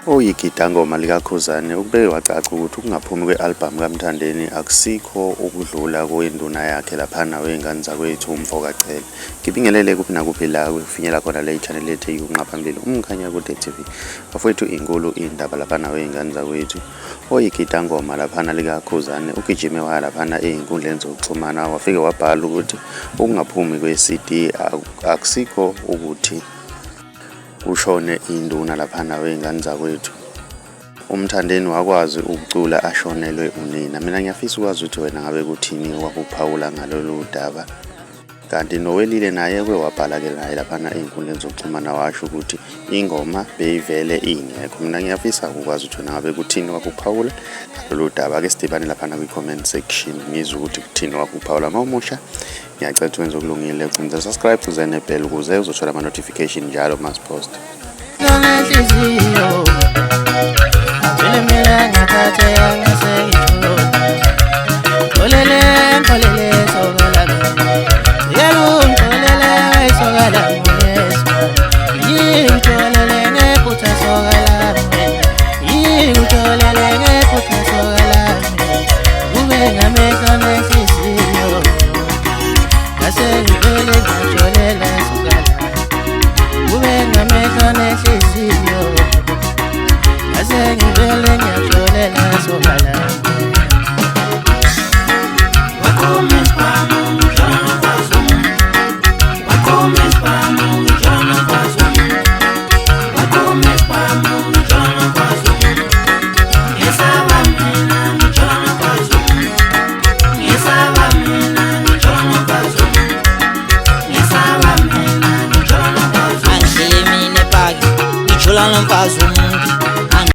Oyigida ngoma likaKhuzani ubeke wacaca ukuthi ukungaphumi kwe-albhamu kaMthandeni akusikho ukudlula kwenduna yakhe laphana wey'ngane zakwethu uMfokacela. Ngibingelele kuphi nakuphi la kufinyela khona le channel yethu ey'kunqa phambili umkhanya kude TV. Bafowethu inkulu indaba laphana wey'ngane zakwethu. Oyigida ngoma laphana likaKhuzani ugijime waya laphana ey'nkundleni zokuxhumana wafike wabhala ukuthi ukungaphumi kwe-CD akusikho ukuthi ushone induna laphana wey'ngane zakwethu. UMthandeni wakwazi ukucula ashonelwe unina. Mina ngiyafisa ukwazi ukuthi wena ngabe kuthini wakuphawula ngalolu daba. Kanti noWelile naye wabhala-ke naye laphana ey'nkundleni zokuxhumana washo ukuthi ingoma beyivele ingekho. Mina ngiyafisa ukwazi ukuthi wena ngabe kuthini wakuphawula ngalolu daba. Ake sidibane laphana kwi-comment section ngizwe ukuthi kuthini wakuphawula. Mawumusha ngiyacela ukuthi wenze okulungile ucinze subscribe uze nebhell ukuze uzothola ama-notification njalo masipost. Mfazo